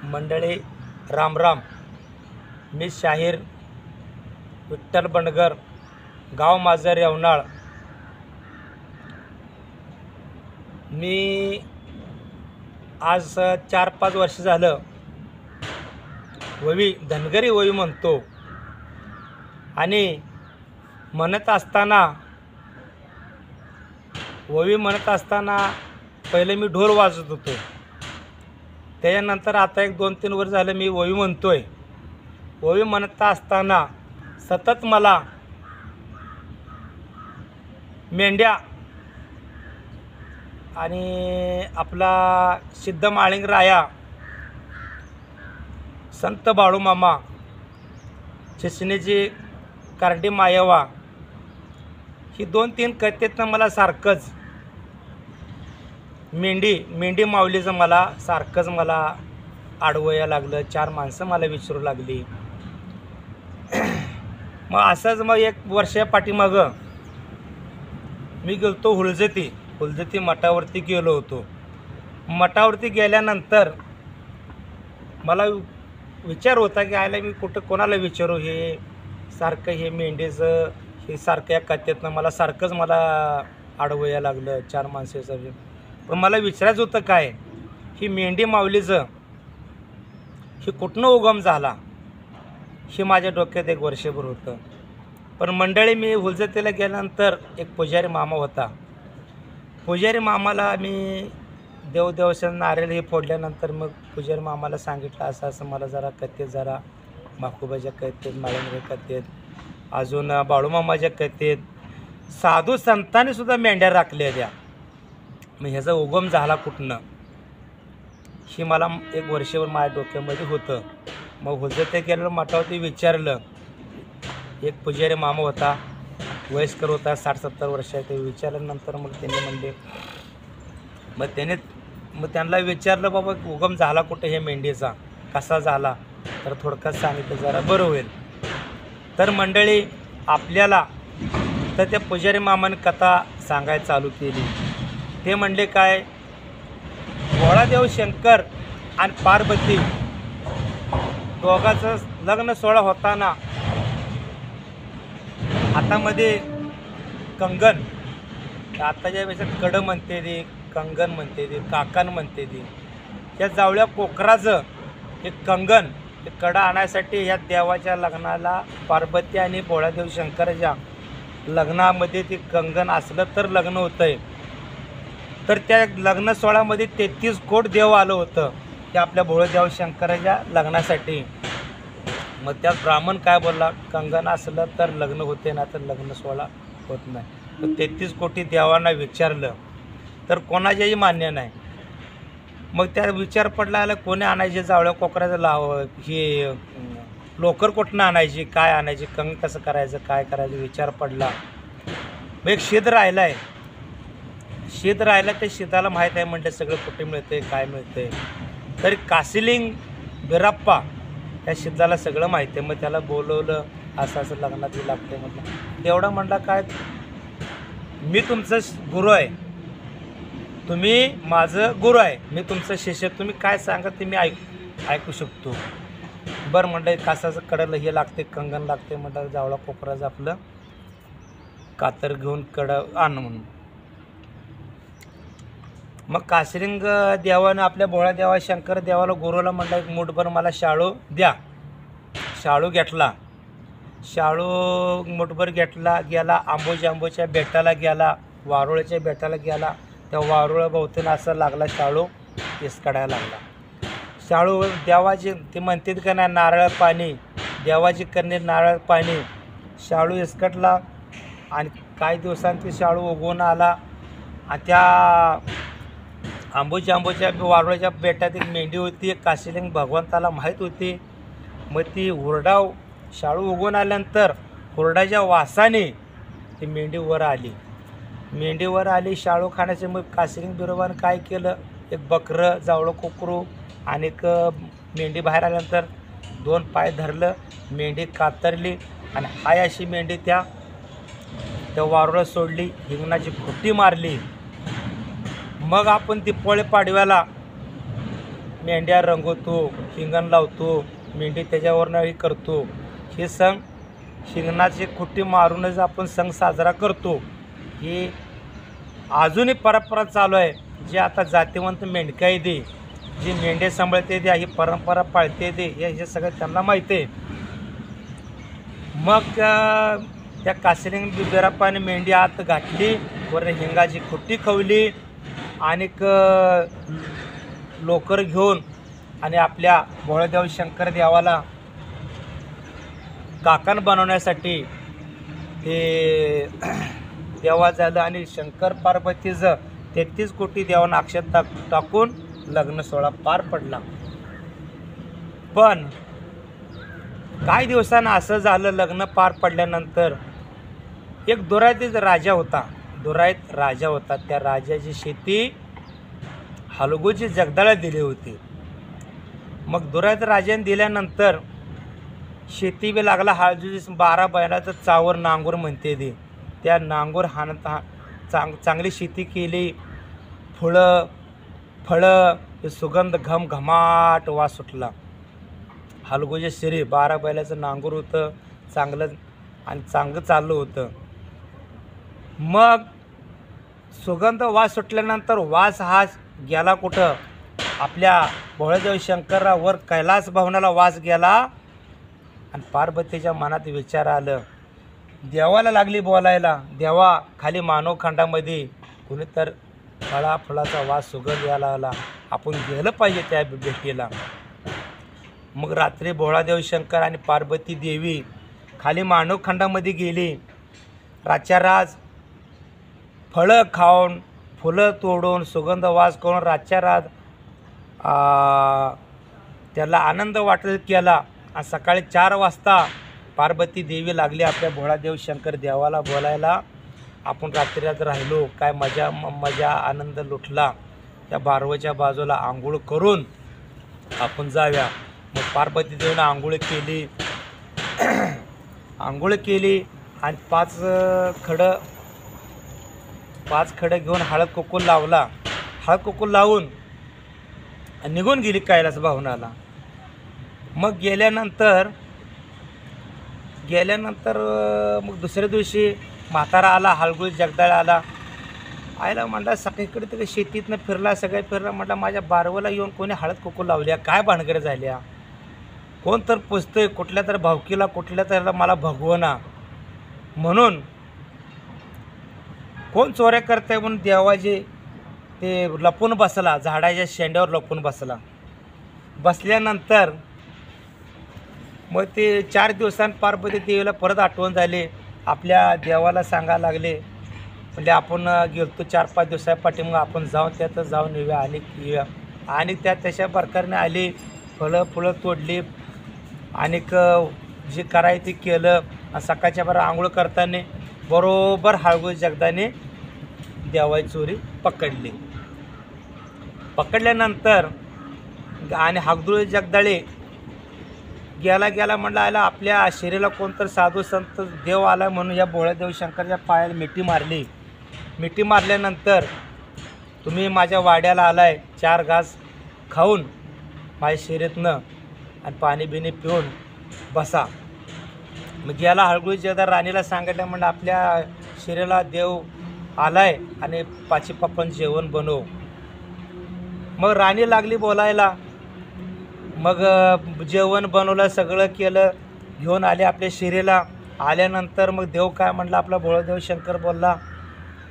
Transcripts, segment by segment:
मंडळी राम राम. मी शाहीर विठ्ठल बंडगर, गाव माझं रेवनाळ. मी आज 4-5 वर्ष झालं ववी धनगरी ववी म्हणतो. आणि म्हणत असताना पहिले मी ढोल वाजवत होतो. त्याच्यानंतर आता 1-2-3 वर्ष झालं मी ववी म्हणतोय. ववी म्हणत असताना सतत मला मेंढ्या आणि आपला सिद्ध माळिंग राया, संत बाळूमामा, चिचणीची कारडी मायवा, ही 2-3 कथेतनं मला सारखंच मेंढी माऊलीचं मला सारखंच मला आडवया लागलं. 4 माणसं मला विचारू लागली. मग असंच मग 1 वर्षा पाठीमागं मी गेलतो हुलजती मठावरती गेलो होतो. मठावरती गेल्यानंतर मला विचार होता की आयला मी कोणाला विचारू. हे सारखं हे मेंढीचं हे सारखं या कथेतनं मला सारखंच मला आडवया लागलं 4 माणसाचं. पण मला विचारायचं होतं काय, ही मेंढी माऊलीचं हे कुठनं उगम झाला हे माझ्या डोक्यात 1 वर्षभर होतं. पण मंडळी मी हुलजतीला गेल्यानंतर एक पुजारी मामा होता. पुजारी मामाला मी देवदेवसन नारळ हे फोडल्यानंतर मग पुजारी मामाला सांगितलं असं मला जरा कथेत, जरा माखुबाच्या कथेत, माळिंगच्या कथेत, अजून बाळूमामाच्या कथेत साधू संतांनी सुद्धा मेंढ्या राखल्या द्या. मग ह्याचा उगम झाला कुठनं हे मला 1 वर्षभर माझ्या डोक्यामध्ये होतं. मग हुलजती गेलं मठावरती विचारलं. एक पुजारी मामा होता, वयस्कर होता, 60-70 वर्षाचा. ते विचारल्यानंतर मग त्यांनी म्हणले, मग त्यांना विचारलं बाबा उगम झाला कुठे हे मेंढीचा, कसा झाला, तर थोडक्यात सांगितलं जरा बरं होईल. तर मंडळी आपल्याला तर त्या पुजारी मामाने कथा सांगायला चालू केली. ते म्हणले काय, भोळादेव शंकर आणि पार्वती दोघांचं लग्न सोहळा होताना हातामध्ये कंगन, आताच्या वेळेस कडं म्हणते ती, कंगन म्हणते ती, काकण म्हणते ती, या जावळ्या कोकराचं एक कंगन, ते कडं आणायसाठी ह्या देवाच्या लग्नाला पार्वती आणि भोळादेव शंकराच्या लग्नामध्ये ती कंगन असलं तर लग्न होतंय. तर त्या लग्न सोहळ्यामध्ये 33 कोट देव आलं होतं ते आपल्या भोळादेव शंकराच्या लग्नासाठी. मग त्यात ब्राह्मण काय बोलला, कंगन असलं तर लग्न होते ना, तर लग्न सोहळा होत नाही. तर 33 कोटी देवांना विचारलं तर कोणाच्याही मान्य नाही. मग त्या विचार पडला कोणी आणायचे जावळ्या कोकराचं हे लोकर कुठनं आणायची, काय आणायची, कंग कसं करायचं, काय करायचं विचार पडला. मग एक शीद राहिला, त्या शीदाला माहीत आहे म्हणलं सगळं कुठे मिळतंय, काय मिळतंय. तरी कासिलिंग बिराप्पा त्या शीदाला सगळं माहिती आहे. मग त्याला बोलवलं, असं लग्नात लागते म्हटलं. तेवढं म्हणला काय, मी तुमचं गुरु आहे, तुम्ही माझं गुरु आहे, मी तुमचं शिष्य, तुम्ही काय सांगा ते मी ऐकू शकतो. बरं म्हणलं कासाचं कडलं हे लागते, कंगन लागते म्हटलं, जावळा कोकराचं आपलं कातर घेऊन कडं आण म्हणून. मग कासिलिंग देवानं आपल्या भोळा देवा शंकर देवाला गुरुला म्हणलं एक मुठभर मला शाळू द्या. शाळू घेतला, शाळू मुठभर घेतला, गेला आंबोच्या बेटाला गेला, वारुळ्याच्या बेटाला गेला. त्या वारुळा भोवतीनं असं लागला शाळू इसकाडायला लागला. शाळू देवाची ते म्हणतात का नाही नारळ पाणी, देवाची करणे नारळ पाणी. शाळू इसकटला आणि काही दिवसांनी ते शाळू उगवून आला. आणि त्या आंबोच्या वारुळ्याच्या बेटात एक मेंढी होती, कासिलिंग भगवंताला माहीत होती. मग ती हुरडा शाळू उगवून आल्यानंतर हुरडाच्या वासाने ती मेंढी वर आली. शाळू खाण्याचे मग कासिलिंग बिरोबानं काय केलं, एक बकरं, जावळं कोकरू आणि एक मेंढी बाहेर आल्यानंतर 2 पाय धरलं, मेंढी कातरली आणि हाय अशी मेंढी त्या वारुळात सोडली, हिंगणाची फुटी मारली. मग आपण दीपावली पाडव्याला मेंढ्या रंगवतो, शिंगण लावतो, मेंढी त्याच्यावरनं हे करतो. हे सण शिंगणाची खुट्टी मारूनच आपण सण साजरा करतो. ही अजूनही परंपरा चालू आहे. जे आता जातीवंत मेंढकाई दे, जी मेंढे सांभाळते दे, ही परंपरा पाळते दे, हे सगळं त्यांना माहिती आहे. मग त्या कासिलिंग बिराप्पाने मेंढी आत घातली, वर हिंगाची खुट्टी खवली आणि लोकर घेऊन आणि आपल्या भोळेदेव शंकर देवाला काकण बनवण्यासाठी ते देवा झालं आणि शंकर पार्वतीचं 33 कोटी देवांना अक्षत टाकून लग्न सोहळा पार पडला. पण काही दिवसांना असं झालं, लग्न पार पडल्यानंतर एक दुराईत राजा होता. त्या राजाची शेती हलगूची जगदाळा दिली होती. मग दुराईत राजाने दिल्यानंतर शेती बी लागला. हळदीची 12 बैलाचं चावर नांगूर म्हणते ते, त्या नांगूर हाणत चांगली शेती केली. फळं सुगंध घमघमाट वास सुटला. हलगूचे शिरी 12 बैलाचं नांगूर होतं, चांगलं चाललं होतं. मग सुगंध वास सुटल्यानंतर वास हा गेला कुठं? आपल्या भोळेदेव शंकरावर कैलास भवनाला वास गेला आणि पार्वतीच्या मनात विचार आलं. देवाला लागली बोलायला, देवा खाली मानवखंडामध्ये कुणी तर फळाचा वास सुगंध यायला लागला, आपण गेलं पाहिजे त्या भेटीला. मग रात्री भोळादेव शंकर आणि पार्वती देवी खाली मानवखंडामध्ये गेली. रातच्या राज फळं खाऊन, फुलं तोडून, सुगंध वास करून रातच्या रात त्याला आनंद वाटत केला. आणि सकाळी 4 वाजता पार्वती देवी लागली आपल्या भोळादेव शंकर देवाला बोलायला. आपण रात्रीरात राहिलो, काय मजा आनंद लुटला. त्या बारवच्या बाजूला आंघोळ करून आपण जाव्या. मग पार्वती देवीनं आंघोळ केली आणि 5 खडं घेऊन हळद कुकू लावला. हळद कुकू लावून निघून गेली कैलास भवनाला. मग गेल्यानंतर मग दुसऱ्या दिवशी म्हातारा आला, हलगुळी जगदाळ आला म्हणला, सगळीकडे तिकडे शेतीतनं फिरला, सगळं फिरला. म्हटलं माझ्या बारवला येऊन कोणी हळद कुकू लावल्या, काय भानगड झाल्या, कोण तर पुजतंय, कुठल्या तर भावकीला कुठल्या तर मला भगवना म्हणून कोण चोऱ्या करताय म्हणून देवाचे ते लपून बसला, झाडाच्या शेंड्यावर लपून बसल्यानंतर मग ते 4 दिवसांनी पार्वती देवीला परत आठवण झाली. आपल्या देवाला सांगायला लागले, म्हणजे आपण गेलतो 4-5 दिवसापाठी, मग आपण त्यात जाऊन येऊया आणि त्या तशा प्रकारे आली. फळं तोडली आणि जे करायचं ते केलं. सकाळच्या बरं आंघोळ करताना बरोबर हळगू जगदाने देवाची चोरी पकडल्यानंतर आणि हागदुळे जगदाळे गेला म्हणला आला, आपल्या शरीराला कोणतर साधू संत देव आला म्हणून या भोळेदेव शंकरच्या पायाला मिठी मारल्यानंतर तुम्ही माझ्या वाड्याला आलाय, 4 घास खाऊन माझ्या शरीरातनं आणि पाणी बिणी पिऊन बसा. मग गेला हळगुळी जगदाळ राणीला सांगितलं, म्हणलं आपल्या शरीराला देव आलाय आणि 5 पप्पन जेवण बनव. मग राणी लागली बोलायला. मग जेवण बनवलं, सगळं केलं, घेऊन आले आपल्या शिरेला. आल्यानंतर मग देव काय म्हटलं, आपला भोळेदेव शंकर बोलला,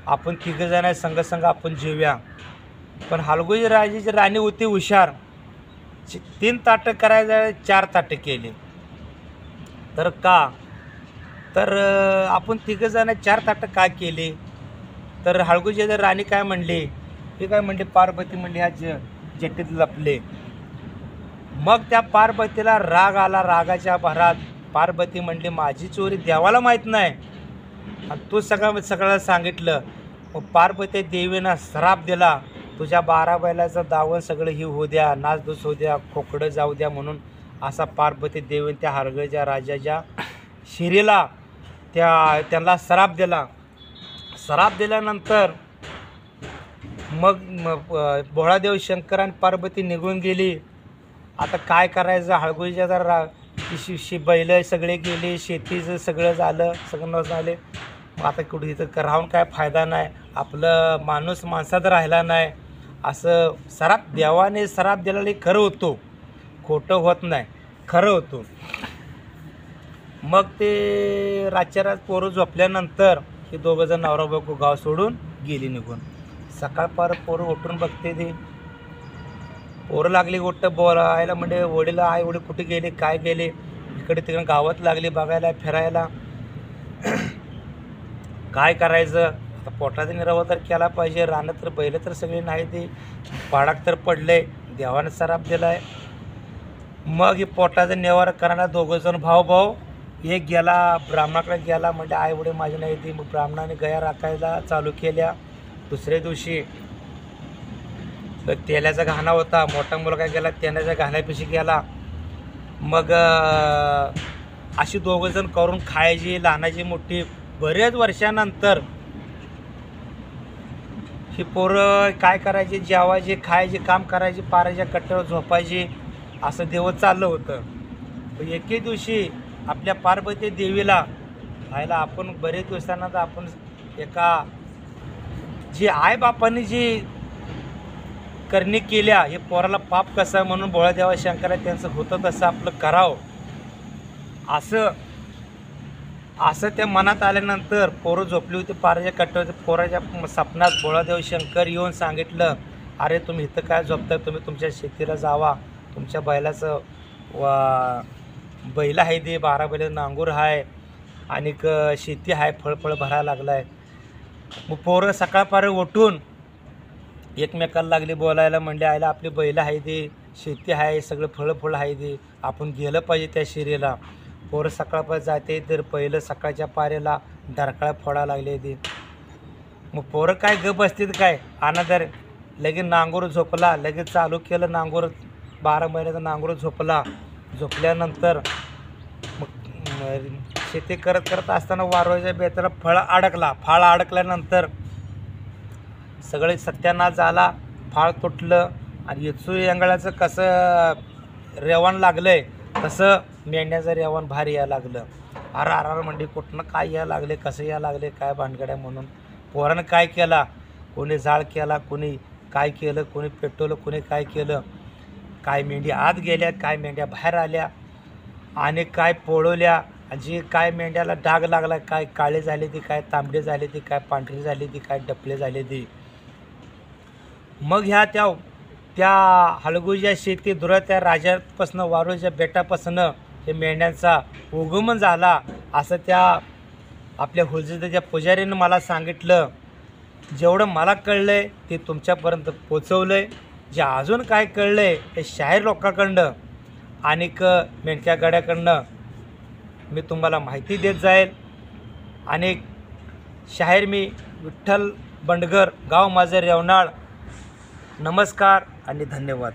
आपण 3 जण संघ आपण जेव्या. पण हलगुजी राजाची राणी होती हुशार, 3 ताटं करायचं 4 ताटं केली. तर आपण 3 जण 4 ताटं का केली? तर हळगुजी राणी काय म्हणली, ती काय म्हणली, पार्वती म्हणली ह्या जटीत लपले. मग त्या पार्वतीला राग आला. रागाच्या भरात पार्वती म्हणली, माझी चोरी देवाला माहीत नाही आणि तू सगळं सांगितलं. मग पार्वती देवीनं श्राप दिला, तुझ्या 12 बैलाचं दावण सगळं ही होऊ द्या, नाचधूस होऊ द्या, खोकडं जाऊ द्या म्हणून. असा पार्वती देवीने त्या हलगळीच्या राजाच्या शिरीला त्यांना श्राप दिला. श्राप दिल्यानंतर मग भोळादेव शंकर आणि पार्वती निघून गेली. आता काय करायचं, हळगुजीच्या जरा बैल सगळे गेले, शेतीचं सगळं झालं, सगळं झाले. मग आता कुठे इथं राहून काय फायदा नाही, आपलं माणूस माणसात राहिला नाही. असं देवाने सराप दिलेला खरं होतो, खोटं होत नाही, खरं होतो. मग ते रातच्या रात पोरं झोपल्यानंतर हे दोघं जण नवरा बायको गाव सोडून गेली निघून. सकाळपार पोरं उठून बघते, ते पोरं लागली गोष्ट बोलायला, म्हणजे वडील आई वडील कुठे गेले, काय गेले, इकडे तिकडे गावात लागली बघायला फिरायला. काय करायचं आता, पोटाचा निर्वाह तर केला पाहिजे. रानं तर बैल तर सगळे नाही, ते पाडाक तर पडले, देवाने सराप दिला आहे. मग हे पोटाचा निवारा करणारा दोघं जण भाऊ एक गेला ब्राह्मणाकडे गेला, म्हणजे आई वडील माझी नाही ती. मग ब्राह्मणाने गया राखायला चालू केल्या. दुसऱ्या दिवशी तेलाचा घाणा होता, मोठा मुलगा गेला तेलाच्या घाण्यापाशी गेला. मग अशी दोघं जण करून खायची, लहानाची मोठी. बरेच वर्षानंतर ही पोरं काय करायची, जेवायची, खायची, काम करायची, पाराच्या कट्ट्यावर झोपायची, असं देवत चाललं होतं. एके दिवशी आपल्या पार्वती देवीला पाहायला आपण बरेच दिवसानंतर आपण एका जी आईबापांनी जी करणी केल्या, हे पोराला पाप कसं म्हणून भोळादेवा शंकरा त्यांचं होतं तसं आपलं करावं, असं त्या मनात आल्यानंतर पोरं झोपली होती पाराच्या कट्ट्यावर. पोराच्या स्वप्नात भोळादेव शंकर येऊन सांगितलं, अरे तुम्ही इथं काय झोपताय, तुम्ही तुमच्या शेतीला जावा, तुमच्या बैलाचं बैल आहे, ते 12 बैल नांगूर आहे, आणि शेती आहे, फळफळ भरायला लागला आहे. मग पोरं सकाळपार उठून एकमेकाला लागली बोलायला, म्हणले आयला आपली बैल आहे, ते शेती आहे, सगळं फळं आहे, ते आपण गेलं पाहिजे त्या शिरीला. पोरं सकाळपार जाते, तर पहिलं सकाळच्या पारेला डरकाळ्या फोडायला लागले ते. मग पोरं काय गप असतील काय, अनादर लगेच नांगूर झोपला, लगेच चालू केलं नांगूर. 12 महिन्याचा नांगूर झोपला. झोपल्यानंतर मग शेती करत असताना वारोळच्या बेताला फाळ अडकल्यानंतर सगळे सत्यानाश झाला, फाळ तुटलं, आणि येचू यांगळाचं कसं रेवण लागलंय तसं मेंढ्याचं रेवण भारी यायला लागलं. अर म्हणजे कुठनं काय यायला लागले, कसं यायला लागले, काय भानगड्या म्हणून. पोरानं काय केला, कोणी जाळ केला, कोणी काय केलं, कोणी पेटवलं, कोणी काय केलं. काय मेंढ्या आत गेल्या, काय मेंढ्या बाहेर आल्या, आणि काय पोळवल्या. जी काय मेंढ्याला डाग लागला, काय काळे झाले ती, काय तांबडे झाले ती, काय पांढरी झाली ती, काय डपले झाले ती. मग ह्या त्या हळगुजीच्या शेती दुरा त्या राजापासून वारोळच्या बेटापासून हे मेंढ्यांचा उगमन झाला, असं त्या आपल्या हुलजेच्या पुजारीनं मला सांगितलं. जेवढं मला कळलं आहे ते तुमच्यापर्यंत पोचवलं आहे. जे अजून काय कळलं आहे ते शाहीर लोकांकडनं आणि मेंढक्या गड्याकडनं मी तुम्हाला माहिती देत जाईल. आणि शाहीर मी विठ्ठल बंडगर, गाव माझं रेवनाळ. नमस्कार आणि धन्यवाद.